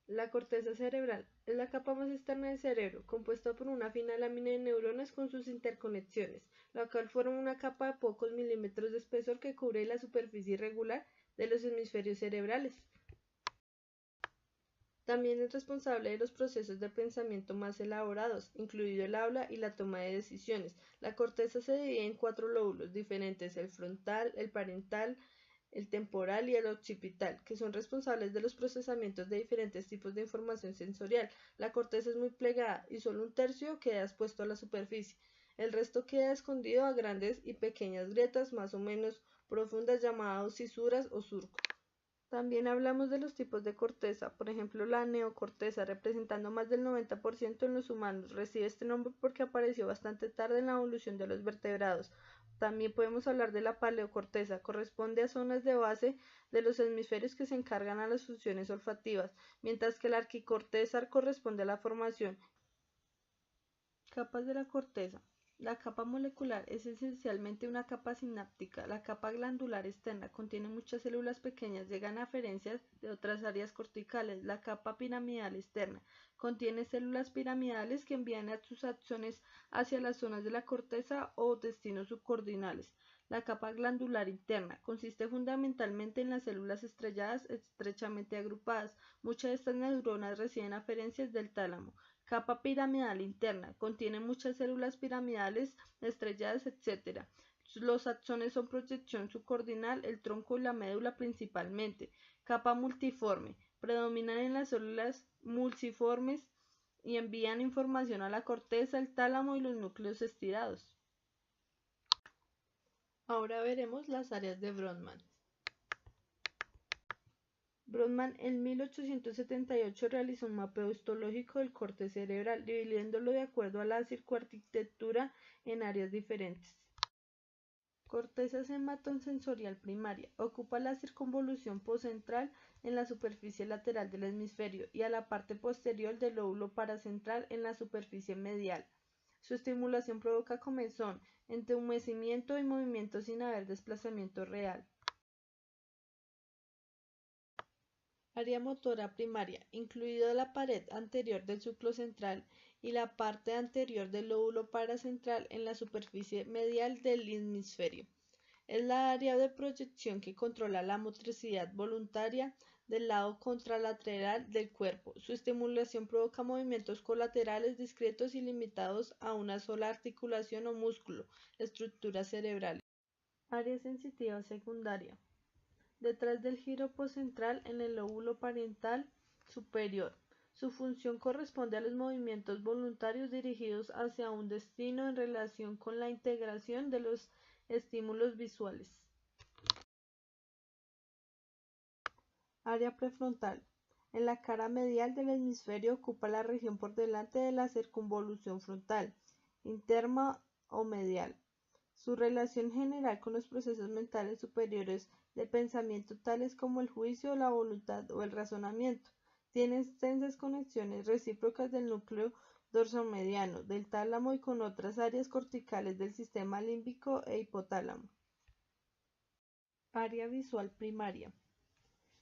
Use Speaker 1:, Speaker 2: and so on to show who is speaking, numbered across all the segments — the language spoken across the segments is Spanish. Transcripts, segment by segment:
Speaker 1: La corteza cerebral es la capa más externa del cerebro, compuesta por una fina lámina de neuronas con sus interconexiones, la cual forma una capa de pocos milímetros de espesor que cubre la superficie irregular de los hemisferios cerebrales. También es responsable de los procesos de pensamiento más elaborados, incluido el habla y la toma de decisiones. La corteza se divide en 4 lóbulos diferentes: el frontal, el parietal, el temporal y el occipital, que son responsables de los procesamientos de diferentes tipos de información sensorial. La corteza es muy plegada y solo un tercio queda expuesto a la superficie. El resto queda escondido a grandes y pequeñas grietas más o menos profundas llamadas cisuras o surcos. También hablamos de los tipos de corteza, por ejemplo la neocorteza, representando más del 90% en los humanos. Recibe este nombre porque apareció bastante tarde en la evolución de los vertebrados. También podemos hablar de la paleocorteza, corresponde a zonas de base de los hemisferios que se encargan a las funciones olfativas, mientras que la arquicorteza corresponde a la formación. Capas de la corteza. La capa molecular es esencialmente una capa sináptica. La capa glandular externa contiene muchas células pequeñas, llegan aferencias de otras áreas corticales. La capa piramidal externa contiene células piramidales que envían a sus axones hacia las zonas de la corteza o destinos subcordinales. La capa glandular interna consiste fundamentalmente en las células estrelladas estrechamente agrupadas. Muchas de estas neuronas reciben aferencias del tálamo. Capa piramidal interna. Contiene muchas células piramidales, estrelladas, etc. Los axones son proyección subcordinal, el tronco y la médula principalmente. Capa multiforme. Predominan en las células multiformes y envían información a la corteza, el tálamo y los núcleos estirados. Ahora veremos las áreas de Brodmann. Brodmann en 1878 realizó un mapeo histológico del corte cerebral, dividiéndolo de acuerdo a la circuarquitectura en áreas diferentes. Corteza hematosensorial primaria. Ocupa la circunvolución postcentral en la superficie lateral del hemisferio y a la parte posterior del lóbulo paracentral en la superficie medial. Su estimulación provoca comezón, entumecimiento y movimiento sin haber desplazamiento real. Área motora primaria, incluida la pared anterior del núcleo central y la parte anterior del lóbulo paracentral en la superficie medial del hemisferio. Es la área de proyección que controla la motricidad voluntaria del lado contralateral del cuerpo. Su estimulación provoca movimientos colaterales discretos y limitados a una sola articulación o músculo, estructuras cerebrales. Área sensitiva secundaria. Detrás del giro postcentral en el lóbulo parietal superior. Su función corresponde a los movimientos voluntarios dirigidos hacia un destino en relación con la integración de los estímulos visuales. Área prefrontal. En la cara medial del hemisferio ocupa la región por delante de la circunvolución frontal, interna o medial. Su relación general con los procesos mentales superiores del pensamiento tales como el juicio, la voluntad o el razonamiento. Tiene extensas conexiones recíprocas del núcleo dorsomediano, del tálamo y con otras áreas corticales del sistema límbico e hipotálamo. Área visual primaria.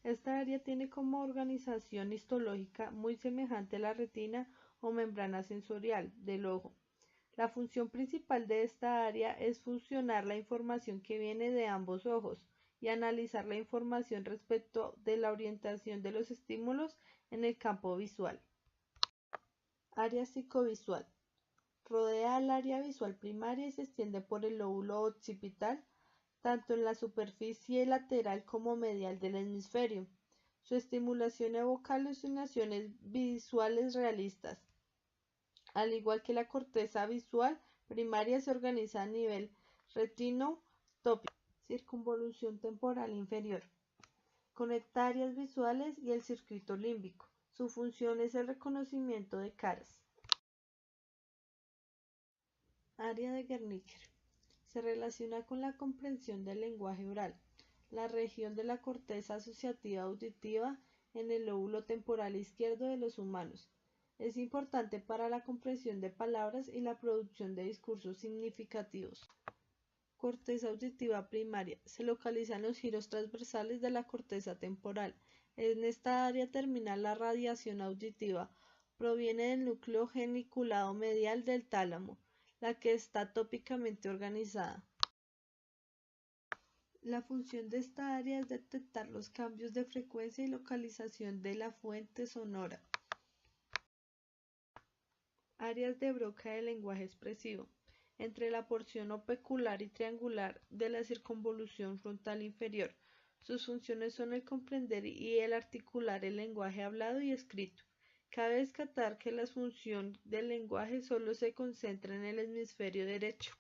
Speaker 1: Esta área tiene como organización histológica muy semejante a la retina o membrana sensorial del ojo. La función principal de esta área es fusionar la información que viene de ambos ojos y analizar la información respecto de la orientación de los estímulos en el campo visual. Área psicovisual. Rodea el área visual primaria y se extiende por el lóbulo occipital, tanto en la superficie lateral como medial del hemisferio. Su estimulación evoca alucinaciones visuales realistas. Al igual que la corteza visual primaria, se organiza a nivel retinotópico, circunvolución temporal inferior. Conecta áreas visuales y el circuito límbico. Su función es el reconocimiento de caras. Área de Wernicke. Se relaciona con la comprensión del lenguaje oral. La región de la corteza asociativa auditiva en el lóbulo temporal izquierdo de los humanos. Es importante para la comprensión de palabras y la producción de discursos significativos. Corteza auditiva primaria. Se localiza en los giros transversales de la corteza temporal. En esta área terminal la radiación auditiva proviene del núcleo geniculado medial del tálamo, la que está tópicamente organizada. La función de esta área es detectar los cambios de frecuencia y localización de la fuente sonora. Áreas de Broca del lenguaje expresivo. Entre la porción opecular y triangular de la circunvolución frontal inferior. Sus funciones son el comprender y el articular el lenguaje hablado y escrito. Cabe destacar que la función del lenguaje solo se concentra en el hemisferio derecho.